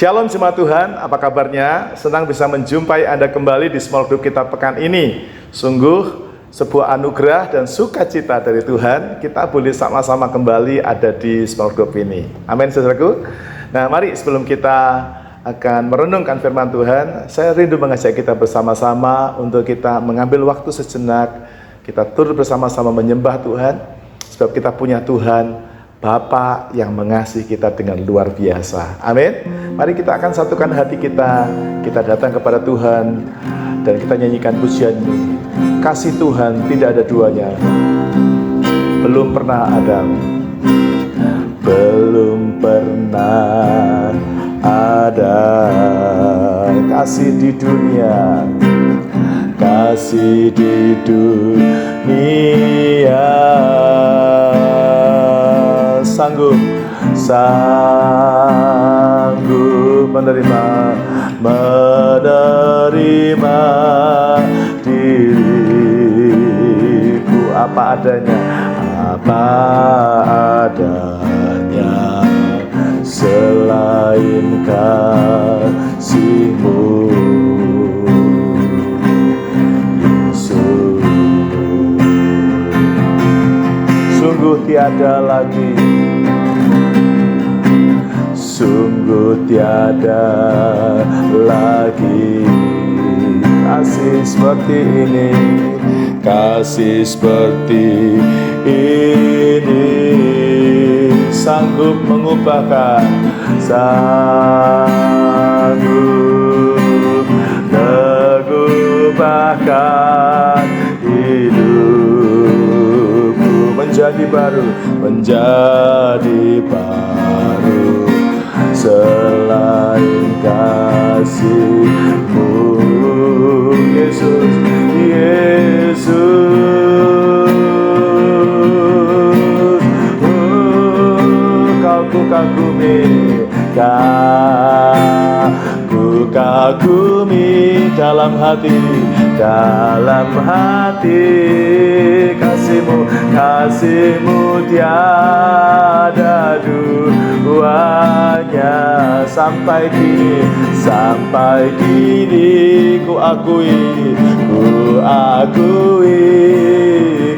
Shalom jemaat Tuhan, apa kabarnya? Senang bisa menjumpai Anda kembali di small group kita pekan ini. Sungguh sebuah anugerah dan sukacita dari Tuhan, kita boleh sama-sama kembali ada di small group ini. Amin, saudaraku. Nah, mari sebelum kita akan merenungkan firman Tuhan, saya rindu mengajak kita bersama-sama untuk kita mengambil waktu sejenak, kita turut bersama-sama menyembah Tuhan, sebab kita punya Tuhan Bapa yang mengasihi kita dengan luar biasa. Amin. Mari kita akan satukan hati kita. Kita datang kepada Tuhan dan kita nyanyikan pujian ini. Kasih Tuhan tidak ada duanya. Belum pernah ada. Belum pernah ada kasih di dunia. Kasih di dunia. Sanggup menerima diriku apa adanya selain kasih-Mu, Yesus. Sungguh tiada lagi kasih seperti ini, kasih seperti ini, sanggup mengubahkan hidupku menjadi baru selain kasih-Mu, Yesus, Kau kagumi dalam hati kasih-Mu tiada duanya. Sampai kini ku akui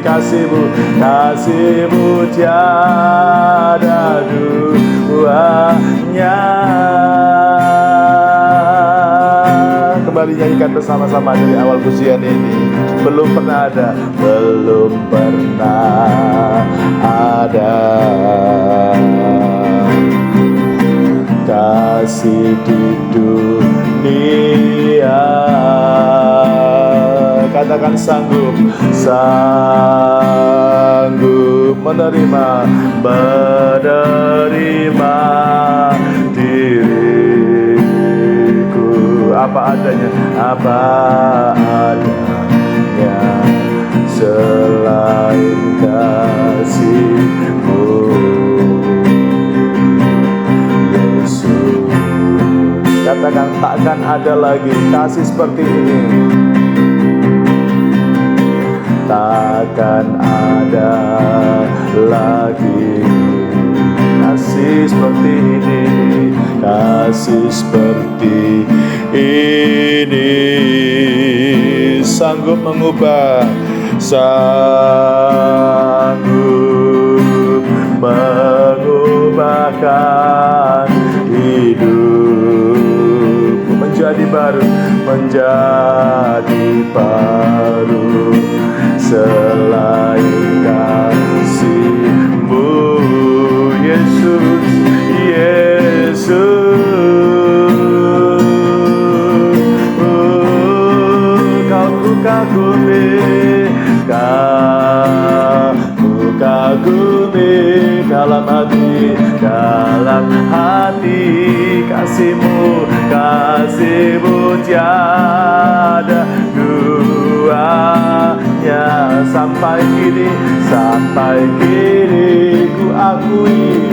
kasih-Mu tiada duanya. Kembali nyanyikan bersama-sama dari awal pujian ini. Belum pernah ada kasih di dunia. Katakan sanggup menerima diriku apa adanya selain kasih-Mu, Yesus. Katakan takkan ada lagi kasih seperti ini. Takkan ada lagi kasih seperti ini, kasih seperti ini, sanggup mengubahkan hidupku menjadi baru selain kasih-Mu, Yesus. Kau kagumi dalam hati kasih-Mu tiada duanya. Sampai kini ku akui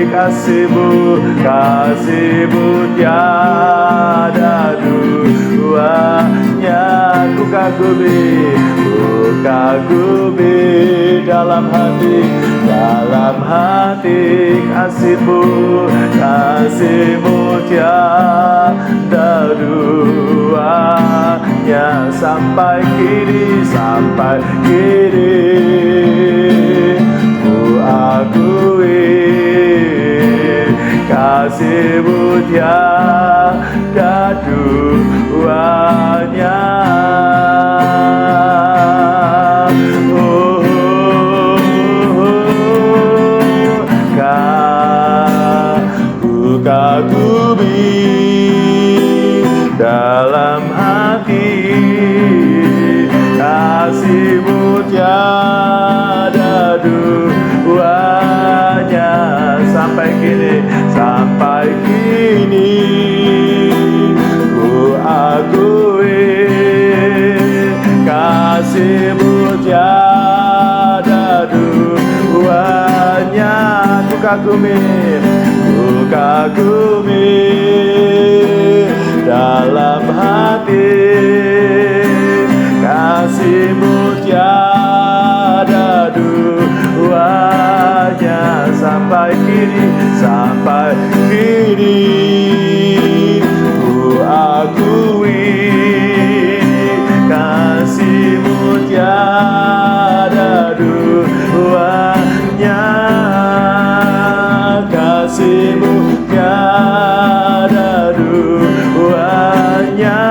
kasih-Mu tiada duanya. Ku kagumi dalam hati dalam hati kasih-Mu, kasih-Mu tiada duanya sampai kini, sampai kini. Ku akui kasih-Mu tiada duanya. Kagumi dalam hati kasih-Mu tiada duanya sampai kini, sampai kini. Ku akui kasih-Mu tiada duanya. Ku kagumi, ku kagumi dalam hati kasih-Mu tiada duanya sampai kini, sampai kini. Ku akui kasih-Mu tiada duanya, kasih-Mu tiada duanya,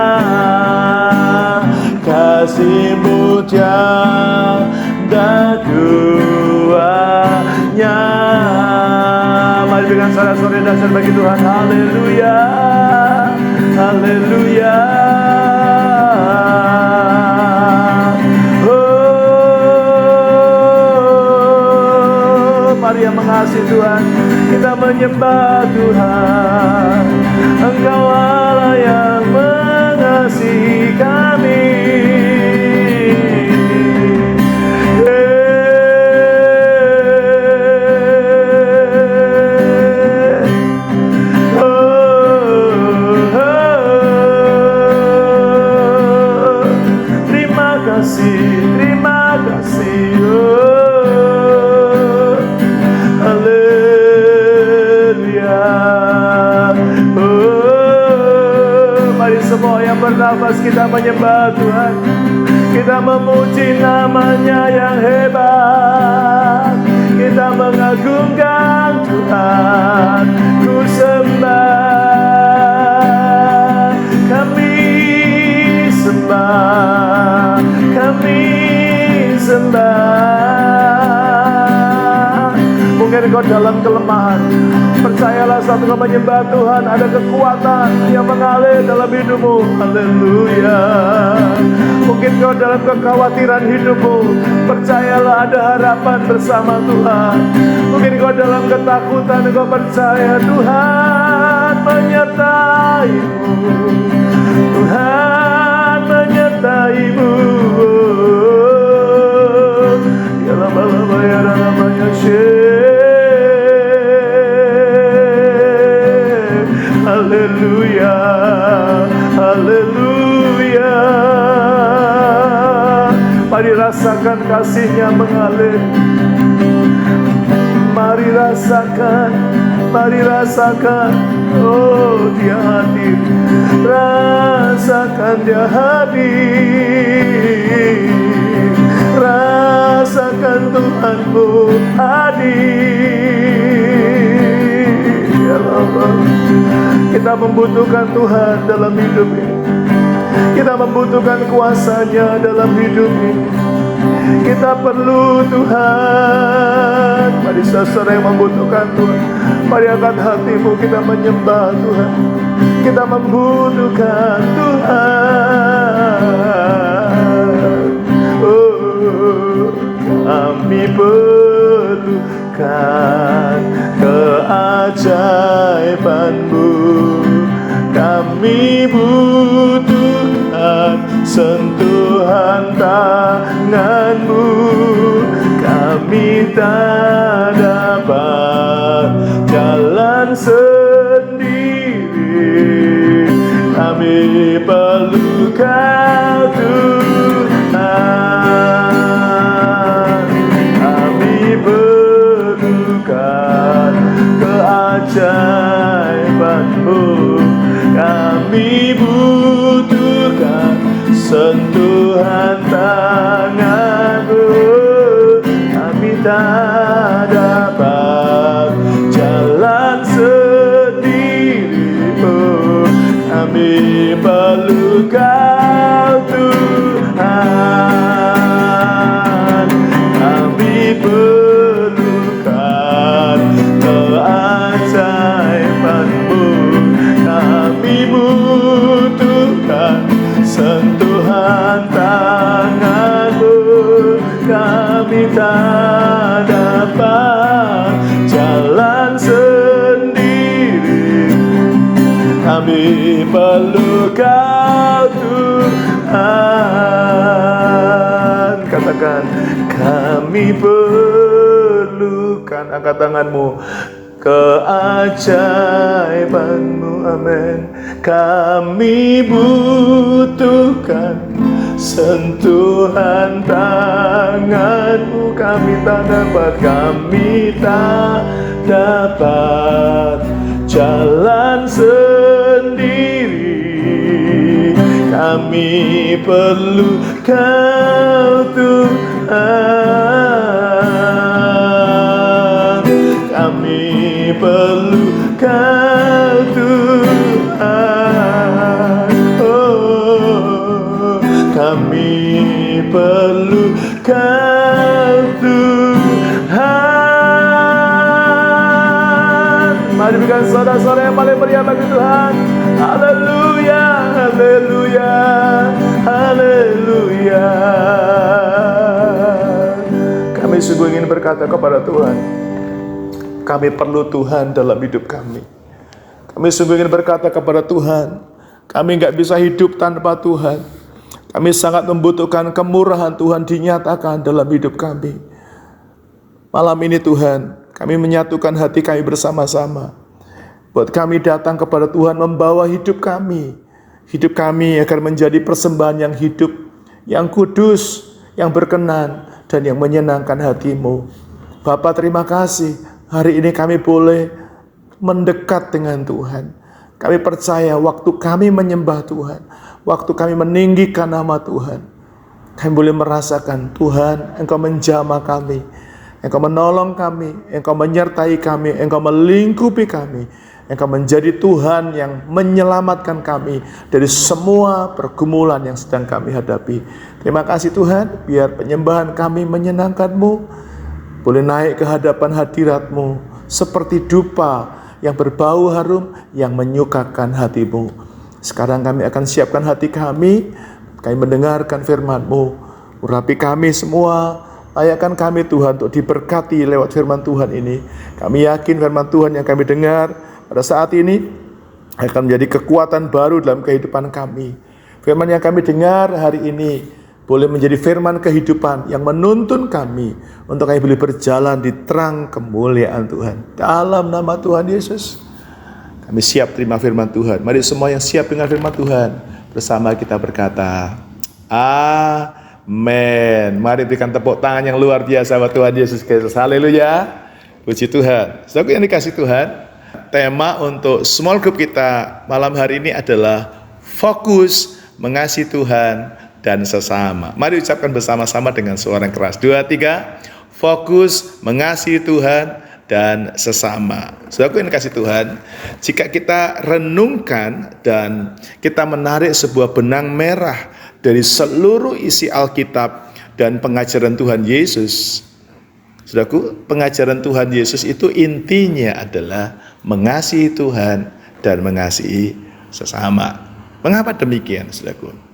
kasih-Mu tiada duanya. Mari berikan sorak-sorai dasar bagi Tuhan. Haleluya, haleluya. Mari yang mengasihi Tuhan, kita menyembah Tuhan. Engkau Allah yang mengasihi kami. Terima kasih, terima kasih. Semua yang bernafas kita menyembah Tuhan, kita memuji nama-Nya yang hebat, kita mengagungkan Tuhan. Ku sembah, kami sembah, kami sembah. Mungkin kau dalam kelemahan, percayalah saat kau menyembah Tuhan ada kekuatan yang mengalir dalam hidupmu. Haleluya. Mungkin kau dalam kekhawatiran hidupmu, percayalah ada harapan bersama Tuhan. Mungkin kau dalam ketakutan, kau percaya Tuhan menyertai-Mu, Tuhan menyertai-Mu. Ya lama-lama ya namanya haleluya, haleluya. Mari rasakan kasih-Nya mengalir. Mari rasakan, mari rasakan. Oh, Dia hadir. Rasakan Dia hadir. Rasakan Tuhanmu hadir. Ya Allah, kita membutuhkan Tuhan dalam hidup ini. Kita membutuhkan kuasa-Nya dalam hidup ini. Kita perlu Tuhan. Mari saudara yang membutuhkan Tuhan, mari angkat hatimu, kita menyembah Tuhan. Kita membutuhkan Tuhan. Oh, kami perlukan keajaiban-Mu. Kami butuhkan sentuhan tangan-Mu. Kami tak dapat jalan sendiri. Kami perlu Kau Tuhan. Kami perlu Kami butuhkan sentuhan tangan-Mu. Kami tak dapat jalan sendiri, oh, kami perlu Kau Tuhan. Kami perlukan keajaiban-Mu. Kami butuhkan sentuhan tangan-Mu. Kami tak dapat jalan sendiri, kami perlu Kau Tuhan. Katakan, kami perlukan, angkat tanganmu, keajaiban-Mu, amin. Kami butuhkan sentuhan tangan-Mu. Kami tak dapat jalan sendiri, kami perlu Kau Tuhan. Kami perlu Kau Tuhan. Oh, kami perlu Kau Tuhan. Mari berikan soda-soda yang paling meriah bagi Tuhan. Haleluya, haleluya, haleluya. Kami sungguh ingin berkata kepada Tuhan, kami perlu Tuhan dalam hidup kami. Kami sungguh ingin berkata kepada Tuhan, kami nggak bisa hidup tanpa Tuhan. Kami sangat membutuhkan kemurahan Tuhan dinyatakan dalam hidup kami. Malam ini Tuhan, kami menyatukan hati kami bersama-sama. Buat kami datang kepada Tuhan membawa hidup kami. Hidup kami akan menjadi persembahan yang hidup, yang kudus, yang berkenan, dan yang menyenangkan hati-Mu. Bapa, terima kasih. Hari ini kami boleh mendekat dengan Tuhan. Kami percaya waktu kami menyembah Tuhan, waktu kami meninggikan nama Tuhan, kami boleh merasakan Tuhan, Engkau menjamah kami, Engkau menolong kami, Engkau menyertai kami, Engkau melingkupi kami, Engkau menjadi Tuhan yang menyelamatkan kami dari semua pergumulan yang sedang kami hadapi. Terima kasih Tuhan, biar penyembahan kami menyenangkan-Mu, boleh naik ke hadapan hadirat-Mu seperti dupa yang berbau harum, yang menyukakan hati-Mu. Sekarang kami akan siapkan hati kami mendengarkan firman-Mu. Urapi kami semua, layakkan kami Tuhan untuk diberkati lewat firman Tuhan ini. Kami yakin firman Tuhan yang kami dengar pada saat ini akan menjadi kekuatan baru dalam kehidupan kami. Firman yang kami dengar hari ini boleh menjadi firman kehidupan yang menuntun kami untuk kami boleh berjalan di terang kemuliaan Tuhan. Dalam nama Tuhan Yesus, kami siap terima firman Tuhan. Mari semua yang siap dengan firman Tuhan, bersama kita berkata, amin. Mari berikan tepuk tangan yang luar biasa buat Tuhan Yesus Kristus. Haleluya. Puji Tuhan. Saudara yang dikasih Tuhan, tema untuk small group kita malam hari ini adalah fokus mengasihi Tuhan dan sesama. Mari ucapkan bersama-sama dengan suara yang keras. 2, 3. Fokus mengasihi Tuhan dan sesama. Saudaraku yang dikasih Tuhan, jika kita renungkan dan kita menarik sebuah benang merah dari seluruh isi Alkitab dan pengajaran Tuhan Yesus, saudaraku, pengajaran Tuhan Yesus itu intinya adalah mengasihi Tuhan dan mengasihi sesama. Mengapa demikian, saudaraku?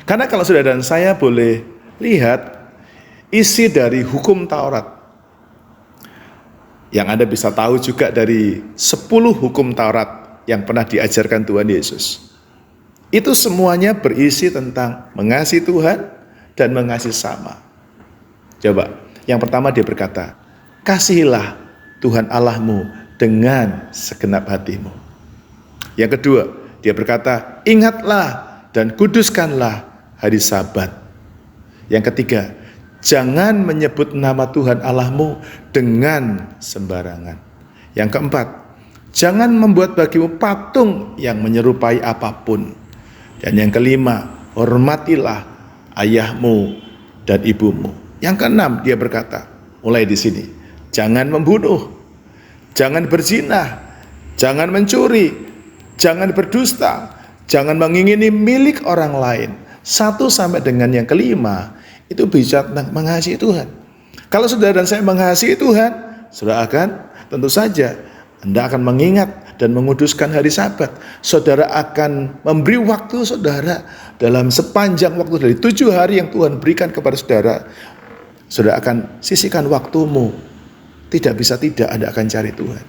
Karena kalau saudara dan saya boleh lihat isi dari hukum Taurat, yang Anda bisa tahu juga dari 10 hukum Taurat yang pernah diajarkan Tuhan Yesus, itu semuanya berisi tentang mengasihi Tuhan dan mengasihi sesama. Coba, yang pertama dia berkata, kasihilah Tuhan Allahmu dengan segenap hatimu. Yang kedua, dia berkata, ingatlah dan kuduskanlah hari Sabat. Yang ketiga, jangan menyebut nama Tuhan Allahmu dengan sembarangan. Yang keempat, Jangan membuat bagimu patung yang menyerupai apapun. Dan yang kelima, hormatilah ayahmu dan ibumu. Yang keenam, dia berkata, mulai di sini, jangan membunuh, jangan berzina, jangan mencuri, jangan berdusta, jangan mengingini milik orang lain. 1 sampai dengan yang kelima, itu bicara tentang mengasihi Tuhan. Kalau saudara dan saya mengasihi Tuhan, saudara akan tentu saja Anda akan mengingat dan menguduskan hari Sabat. Saudara akan memberi waktu saudara dalam sepanjang waktu dari 7 hari yang Tuhan berikan kepada saudara. Saudara akan sisihkan waktumu. Tidak bisa tidak Anda akan cari Tuhan.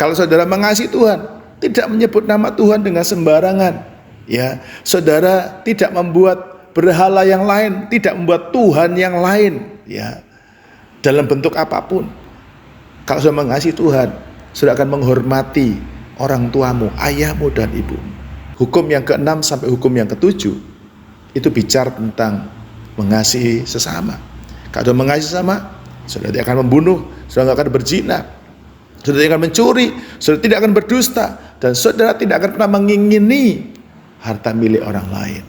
Kalau saudara mengasihi Tuhan, tidak menyebut nama Tuhan dengan sembarangan. Ya, saudara tidak membuat berhala yang lain, tidak membuat Tuhan yang lain. Ya, dalam bentuk apapun. Kalau sudah mengasihi Tuhan, sudah akan menghormati orang tuamu, ayahmu dan ibumu. Hukum yang ke-6 sampai hukum yang ke-7 itu bicara tentang mengasihi sesama. Kalau sudah mengasihi sesama, sudah tidak akan membunuh, sudah tidak akan berzina, sudah tidak akan mencuri, sudah tidak akan berdusta, dan saudara tidak akan pernah mengingini harta milik orang lain.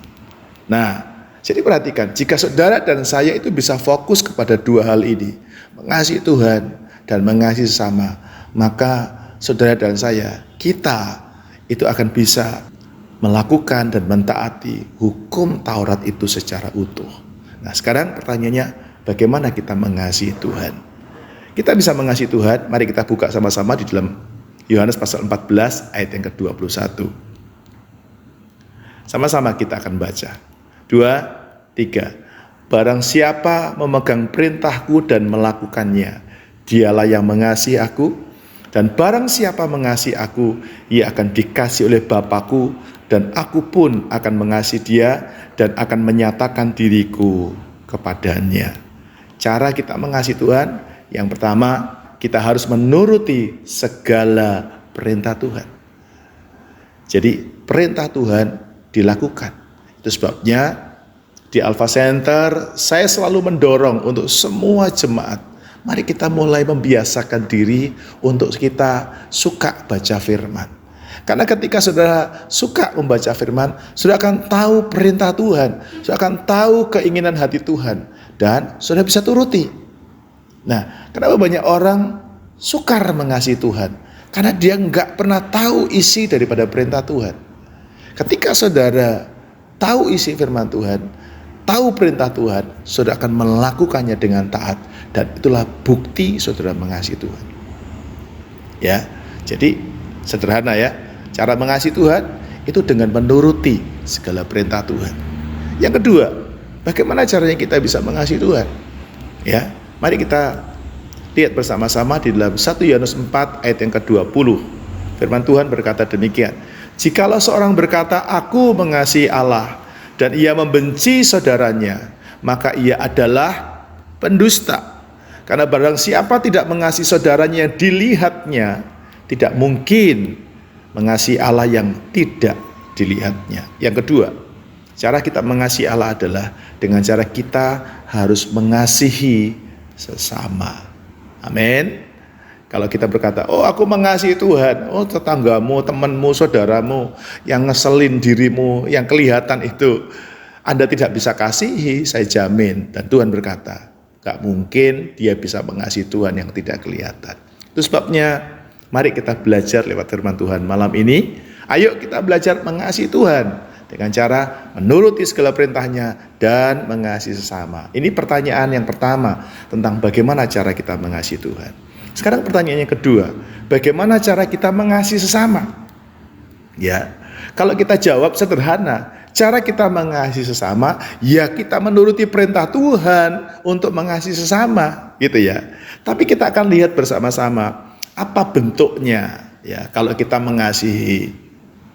Nah, jadi perhatikan, jika saudara dan saya itu bisa fokus kepada 2 hal ini, mengasihi Tuhan dan mengasihi sesama, maka saudara dan saya, kita itu akan bisa melakukan dan mentaati hukum Taurat itu secara utuh. Nah, sekarang pertanyaannya, bagaimana kita mengasihi Tuhan? Kita bisa mengasihi Tuhan, mari kita buka sama-sama di dalam Yohanes pasal 14 ayat yang ke-21. Sama-sama kita akan baca. 2, 3. Barang siapa memegang perintahku dan melakukannya, dialah yang mengasihi aku, dan barang siapa mengasihi aku, ia akan dikasihi oleh Bapa-Ku, dan aku pun akan mengasihi dia dan akan menyatakan diriku kepadanya. Cara kita mengasihi Tuhan, yang pertama, kita harus menuruti segala perintah Tuhan. Jadi perintah Tuhan dilakukan. Itu sebabnya di Alpha Center saya selalu mendorong untuk semua jemaat, mari kita mulai membiasakan diri untuk kita suka baca firman. Karena ketika saudara suka membaca firman, saudara akan tahu perintah Tuhan, saudara akan tahu keinginan hati Tuhan, dan saudara bisa turuti. Nah, kenapa banyak orang sukar mengasihi Tuhan? Karena dia nggak pernah tahu isi daripada perintah Tuhan. Ketika saudara tahu isi firman Tuhan, tahu perintah Tuhan, saudara akan melakukannya dengan taat, dan itulah bukti saudara mengasihi Tuhan. Ya, jadi sederhana ya, cara mengasihi Tuhan itu dengan menuruti segala perintah Tuhan. Yang kedua, bagaimana caranya kita bisa mengasihi Tuhan? Ya, mari kita lihat bersama-sama di dalam 1 Yohanes 4 ayat yang ke-20. Firman Tuhan berkata demikian, jikalau seorang berkata, aku mengasihi Allah, dan ia membenci saudaranya, maka ia adalah pendusta. Karena barang siapa tidak mengasihi saudaranya yang dilihatnya, tidak mungkin mengasihi Allah yang tidak dilihatnya. Yang kedua, cara kita mengasihi Allah adalah dengan cara kita harus mengasihi sesama. Amin. Kalau kita berkata, oh aku mengasihi Tuhan, oh tetanggamu, temanmu, saudaramu yang ngeselin dirimu, yang kelihatan itu Anda tidak bisa kasihi, saya jamin. Dan Tuhan berkata, gak mungkin dia bisa mengasihi Tuhan yang tidak kelihatan. Itu sebabnya mari kita belajar lewat firman Tuhan malam ini. Ayo kita belajar mengasihi Tuhan dengan cara menuruti segala perintahnya dan mengasihi sesama. Ini pertanyaan yang pertama tentang bagaimana cara kita mengasihi Tuhan. Sekarang pertanyaan yang kedua, bagaimana cara kita mengasihi sesama? Ya, kalau kita jawab sederhana, cara kita mengasihi sesama, ya kita menuruti perintah Tuhan untuk mengasihi sesama, gitu ya. Tapi kita akan lihat bersama-sama apa bentuknya, ya, kalau kita mengasihi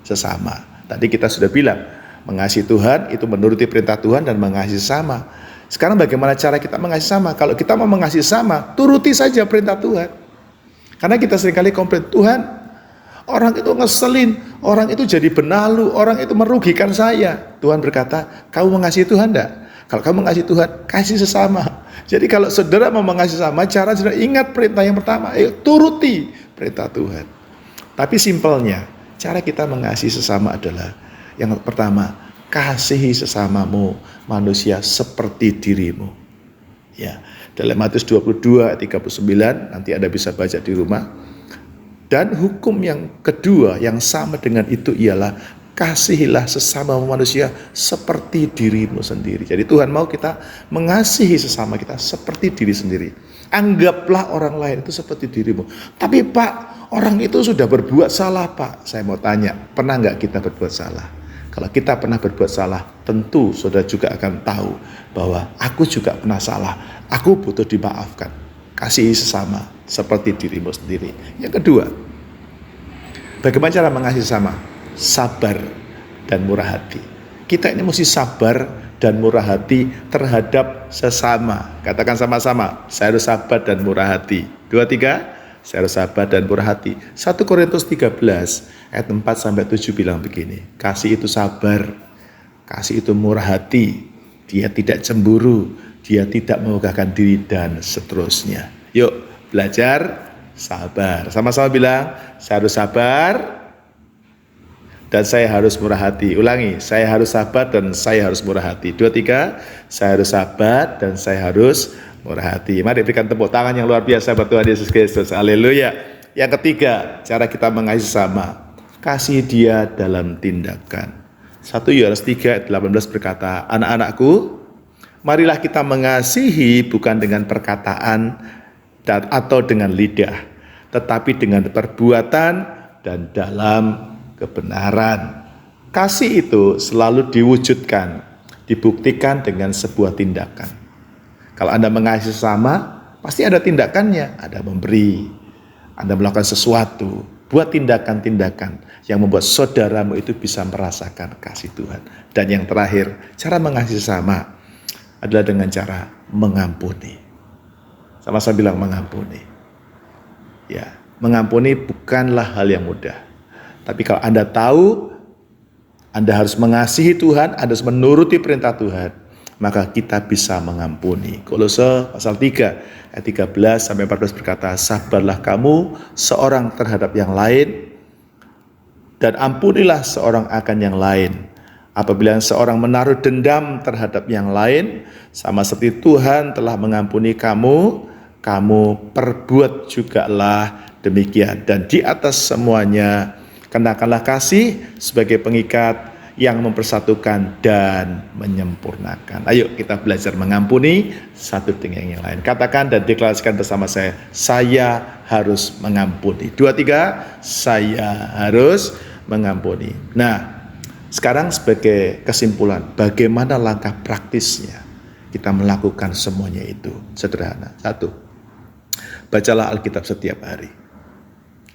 sesama. Tadi kita sudah bilang, mengasihi Tuhan itu menuruti perintah Tuhan dan mengasihi sesama. Sekarang bagaimana cara kita mengasihi sama? Kalau kita mau mengasihi sama, turuti saja perintah Tuhan. Karena kita seringkali komplain, Tuhan, orang itu ngeselin, orang itu jadi benalu, orang itu merugikan saya. Tuhan berkata, kamu mengasihi Tuhan enggak? Kalau kamu mengasihi Tuhan, kasih sesama. Jadi kalau saudara mau mengasihi sama, cara saudara ingat perintah yang pertama, turuti perintah Tuhan. Tapi simpelnya, cara kita mengasihi sesama adalah yang pertama, kasihi sesamamu manusia seperti dirimu. Ya, dalam Matius 22 ayat 39 nanti Anda bisa baca di rumah. Dan hukum yang kedua yang sama dengan itu ialah kasihilah sesama manusia seperti dirimu sendiri. Jadi Tuhan mau kita mengasihi sesama kita seperti diri sendiri. Anggaplah orang lain itu seperti dirimu. Tapi Pak, orang itu sudah berbuat salah Pak. Saya mau tanya, pernah nggak kita berbuat salah? Kalau kita pernah berbuat salah, tentu saudara juga akan tahu bahwa aku juga pernah salah. Aku butuh dimaafkan. Kasihi sesama seperti dirimu sendiri. Yang kedua, bagaimana cara mengasihi sesama? Sabar dan murah hati. Kita ini mesti sabar dan murah hati terhadap sesama. Katakan sama-sama, saya harus sabar dan murah hati. 2, 3, saya harus sabar dan murah hati. 1 Korintus 13 ayat 4-7 bilang begini, kasih itu sabar, kasih itu murah hati, dia tidak cemburu, dia tidak memegahkan diri, dan seterusnya. Yuk belajar sabar. Sama-sama bilang, saya harus sabar dan saya harus murah hati. Ulangi, saya harus sabar dan saya harus murah hati. 2, 3, saya harus sabar dan saya harus murah hati. Mari berikan tepuk tangan yang luar biasa buat Tuhan Yesus Kristus. Haleluya. Yang ketiga, cara kita mengasihi sesama, kasih dia dalam tindakan. 1 Yohanes 3 ayat 18 berkata, anak-anakku, marilah kita mengasihi bukan dengan perkataan atau dengan lidah, tetapi dengan perbuatan dan dalam kebenaran. Kasih itu selalu diwujudkan, dibuktikan dengan sebuah tindakan. Kalau Anda mengasihi sesama, pasti ada tindakannya. Anda memberi, Anda melakukan sesuatu, buat tindakan-tindakan yang membuat saudaramu itu bisa merasakan kasih Tuhan. Dan yang terakhir, cara mengasihi sesama adalah dengan cara mengampuni. Sama-sama bilang mengampuni. Ya, mengampuni bukanlah hal yang mudah. Tapi kalau Anda tahu Anda harus mengasihi Tuhan, Anda harus menuruti perintah Tuhan, maka kita bisa mengampuni. Kolose pasal 3 ayat 13-14 berkata, sabarlah kamu seorang terhadap yang lain dan ampunilah seorang akan yang lain. Apabila seorang menaruh dendam terhadap yang lain, sama seperti Tuhan telah mengampuni kamu, kamu perbuat jugalah demikian. Dan di atas semuanya, kenakanlah kasih sebagai pengikat yang mempersatukan dan menyempurnakan. Ayo kita belajar mengampuni satu dengan yang lain. Katakan dan deklarasikan bersama saya harus mengampuni. 2, 3, saya harus mengampuni. Nah, sekarang sebagai kesimpulan, bagaimana langkah praktisnya kita melakukan semuanya itu? Sederhana. 1, bacalah Alkitab setiap hari.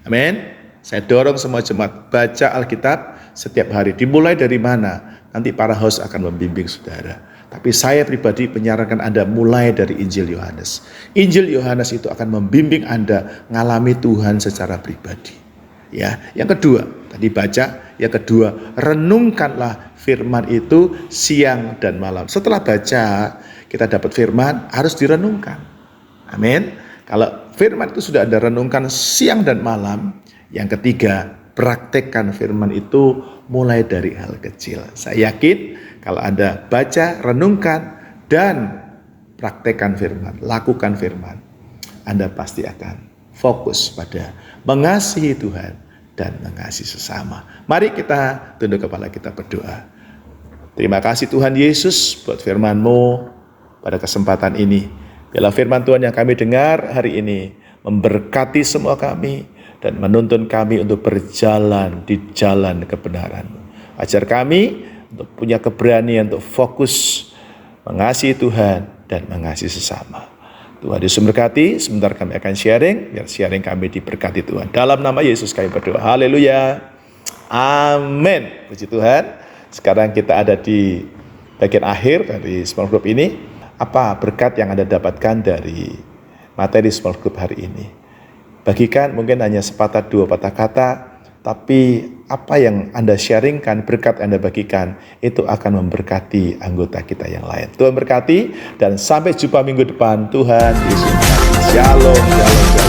Amin. Saya dorong semua jemaat, baca Alkitab setiap hari. Dimulai dari mana? Nanti para host akan membimbing saudara. Tapi saya pribadi menyarankan Anda mulai dari Injil Yohanes. Injil Yohanes itu akan membimbing Anda mengalami Tuhan secara pribadi. Ya, yang kedua, tadi baca. Yang kedua, renungkanlah firman itu siang dan malam. Setelah baca, kita dapat firman, harus direnungkan. Amin. Kalau firman itu sudah Anda renungkan siang dan malam. Yang ketiga, praktekkan firman itu mulai dari hal kecil. Saya yakin kalau Anda baca, renungkan, dan praktekkan firman, lakukan firman, Anda pasti akan fokus pada mengasihi Tuhan dan mengasihi sesama. Mari kita tunduk kepala, kita berdoa. Terima kasih Tuhan Yesus buat firman-Mu pada kesempatan ini. Biarlah firman Tuhan yang kami dengar hari ini memberkati semua kami dan menuntun kami untuk berjalan di jalan kebenaran. Ajar kami untuk punya keberanian untuk fokus mengasihi Tuhan dan mengasihi sesama. Tuhan Yesus memberkati. Sebentar kami akan sharing, biar sharing kami diberkati Tuhan. Dalam nama Yesus kami berdoa. Haleluya. Amin. Puji Tuhan. Sekarang kita ada di bagian akhir dari small group ini. Apa berkat yang Anda dapatkan dari materi small group hari ini? Bagikan mungkin hanya sepatah dua patah kata, tapi apa yang Anda sharingkan, berkat Anda bagikan, itu akan memberkati anggota kita yang lain. Tuhan berkati dan sampai jumpa minggu depan. Tuhan Yesus memberkati. Shalom, shalom, shalom.